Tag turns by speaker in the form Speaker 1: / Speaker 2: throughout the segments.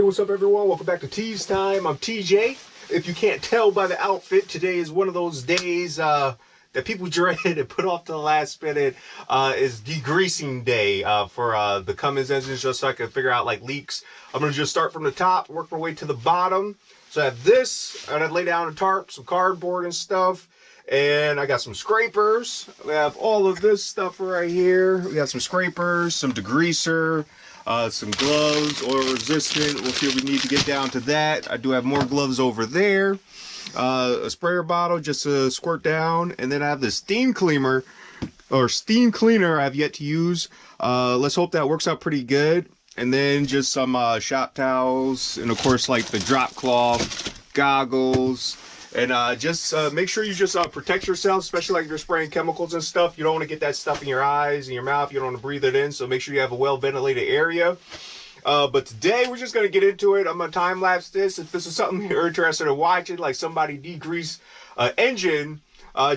Speaker 1: what's up everyone? Welcome back to Tease Time. I'm TJ. If you can't tell by the outfit, today is one of those days that people dread and put off to the last minute. Is degreasing day for the Cummins engines, just so I can figure out like leaks. I'm going to just start from the top, work my way to the bottom. So I have this, and I'd lay down a tarp, some cardboard and stuff. And I got some scrapers. We have all of this stuff right here. We got some scrapers, some degreaser, some gloves, oil resistant. We'll see if we need to get down to that. I do have more gloves over there. A sprayer bottle just to squirt down. And then I have this steam cleaner I've yet to use. Let's hope that works out pretty good. And then just some shop towels. And of course like the drop cloth, goggles. And just make sure you just protect yourself, especially like if you're spraying chemicals and stuff. You don't want to get that stuff in your eyes and your mouth. You don't want to breathe it in. So make sure you have a well-ventilated area. But today we're just going to get into it. I'm going to time-lapse this. If this is something you're interested in watching, like somebody degrease engine,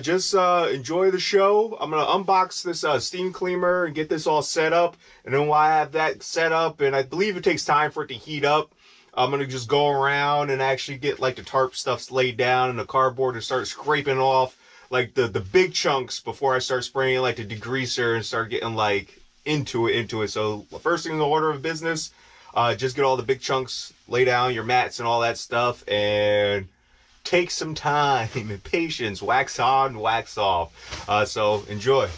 Speaker 1: just enjoy the show. I'm going to unbox this steam cleaner and get this all set up. And then while I have that set up, and I believe it takes time for it to heat up, I'm going to just go around and actually get like the tarp stuff laid down and the cardboard and start scraping off like the big chunks before I start spraying like the degreaser and start getting like into it. So the first thing in the order of business, just get all the big chunks, lay down your mats and all that stuff, and take some time and patience, wax on, wax off. So enjoy.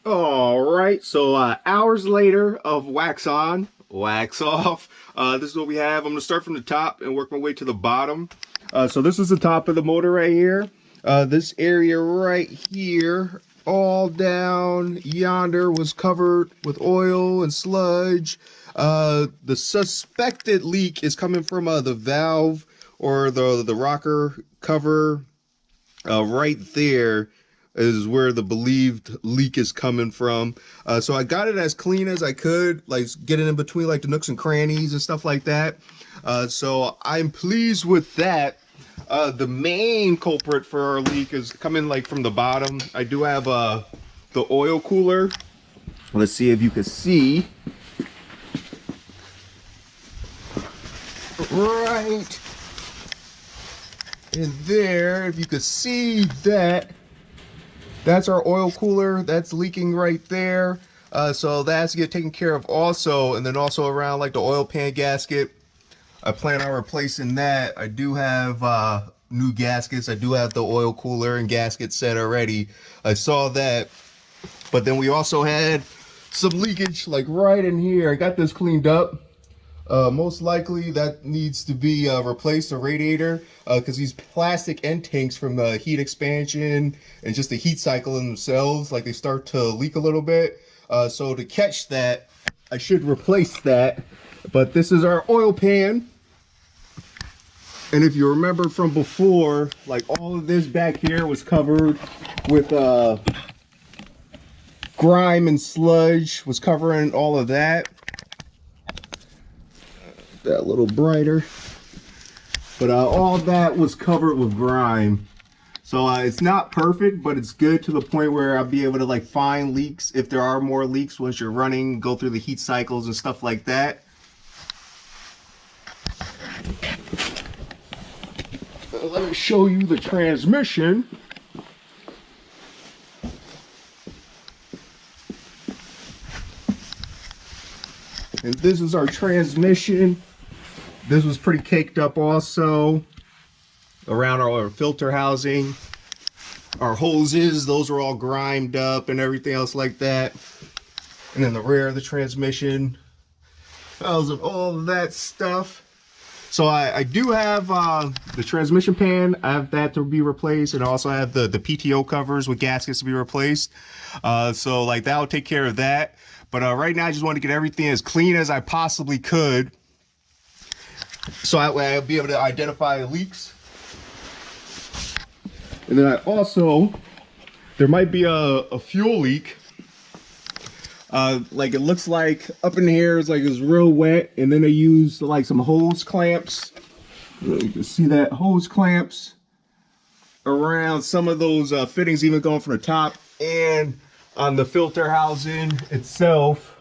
Speaker 1: All right, so hours later of wax on, wax off. This is what we have. I'm gonna start from the top and work my way to the bottom. So this is the top of the motor right here. This area right here, all down yonder, was covered with oil and sludge. The suspected leak is coming from the valve or the rocker cover. Right there is where the believed leak is coming from. So I got it as clean as I could, like getting in between like the nooks and crannies and stuff like that. So I'm pleased with that. The main culprit for our leak is coming like from the bottom. I do have the oil cooler. Let's see if you can see. Right in there, if you could see that, that's our oil cooler that's leaking right there. So that has to get taken care of also. And then also around like the oil pan gasket, I plan on replacing that. I do have new gaskets. I do have the oil cooler and gasket set already. I saw that. But then we also had some leakage like right in here. I got this cleaned up. Most likely that needs to be replaced, the radiator, because these plastic end tanks from the heat expansion and just the heat cycle in themselves, like they start to leak a little bit. So to catch that, I should replace that. But this is our oil pan. And if you remember from before, like all of this back here was covered with grime and sludge, was covering all of that. That a little brighter, but all that was covered with grime. So it's not perfect, but it's good to the point where I'll be able to like find leaks if there are more leaks once you're running, go through the heat cycles and stuff like that. Let me show you the transmission. And this is our transmission. This was pretty caked up also around our filter housing. Our hoses, those were all grimed up and everything else like that. And then the rear of the transmission, all of that stuff. So I do have the transmission pan. I have that to be replaced, and I also have the PTO covers with gaskets to be replaced. So like that'll take care of that. But right now I just want to get everything as clean as I possibly could, so that way I'll be able to identify leaks. And then I also, there might be a fuel leak. Like it looks like up in here is like it's real wet, and then they use like some hose clamps. You can see that hose clamps around some of those fittings, even going from the top and on the filter housing itself.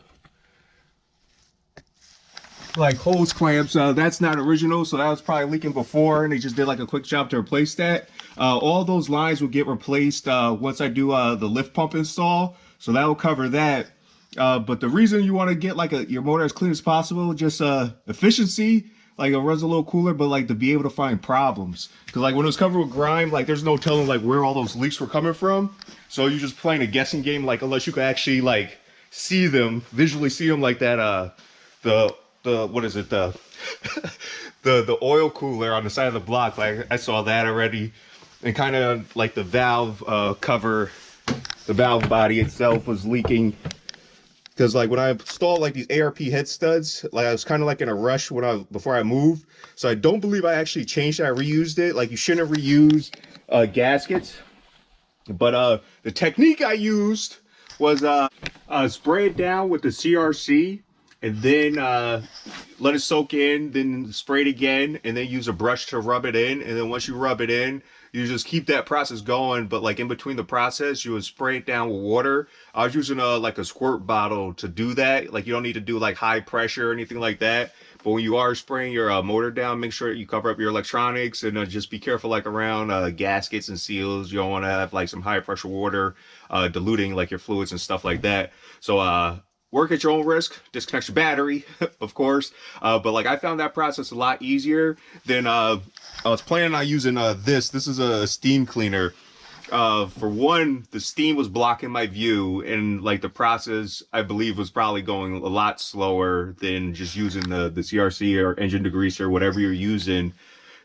Speaker 1: Like hose clamps, that's not original, so that was probably leaking before, and they just did like a quick job to replace that. All those lines will get replaced once I do the lift pump install, so that will cover that. But the reason you want to get like your motor as clean as possible, just efficiency, like it runs a little cooler, but like to be able to find problems, because like when it was covered with grime, like there's no telling like where all those leaks were coming from. So you're just playing a guessing game, like unless you could actually like see them, visually see them, like that the what is it, the the oil cooler on the side of the block. Like I saw that already, and kind of like the valve cover, the valve body itself was leaking. Because like when I installed like these ARP head studs, like I was kind of like in a rush before I moved, so I don't believe I actually changed it. I reused it. Like you shouldn't reuse gaskets, but the technique I used was spray it down with the CRC, and then let it soak in, then spray it again, and then use a brush to rub it in. And then once you rub it in, you just keep that process going. But like in between the process, you would spray it down with water. I was using like a squirt bottle to do that. Like you don't need to do like high pressure or anything like that. But when you are spraying your motor down, make sure you cover up your electronics, and just be careful like around gaskets and seals. You don't want to have like some high pressure water diluting like your fluids and stuff like that. So work at your own risk, disconnect your battery, of course. But like I found that process a lot easier than I was planning on using this. This is a steam cleaner. For one, the steam was blocking my view, and like the process, I believe, was probably going a lot slower than just using the CRC or engine degreaser, whatever you're using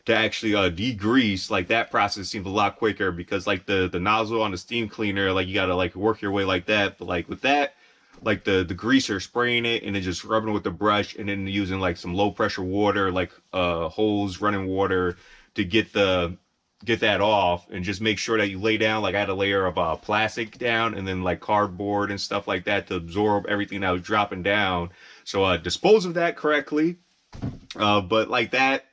Speaker 1: to actually degrease. Like that process seemed a lot quicker because like the nozzle on the steam cleaner, like you gotta like work your way like that. But like with that, like the greaser, spraying it and then just rubbing it with the brush, and then using like some low pressure water, like hose, running water to get that off, and just make sure that you lay down. Like I had a layer of plastic down, and then like cardboard and stuff like that to absorb everything that was dropping down. So dispose of that correctly. But like that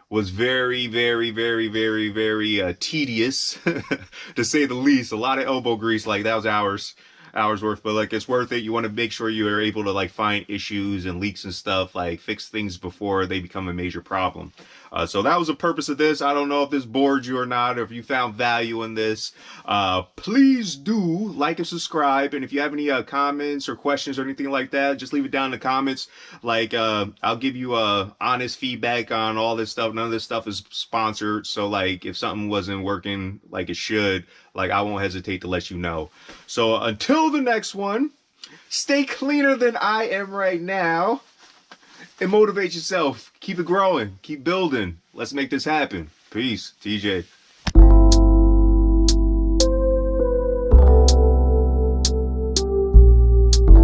Speaker 1: was very, very, very, very, very tedious to say the least. A lot of elbow grease. Like that was hours worth, but like it's worth it. You want to make sure you are able to like find issues and leaks and stuff, like fix things before they become a major problem. So that was the purpose of this. I don't know if this bored you or not, or if you found value in this. Please do like and subscribe, and if you have any comments or questions or anything like that, just leave it down in the comments. Like I'll give you honest feedback on all this stuff. None of this stuff is sponsored, so like if something wasn't working like it should, like I won't hesitate to let you know. So until the next one, stay cleaner than I am right now, and motivate yourself. Keep it growing. Keep building. Let's make this happen. Peace. TJ.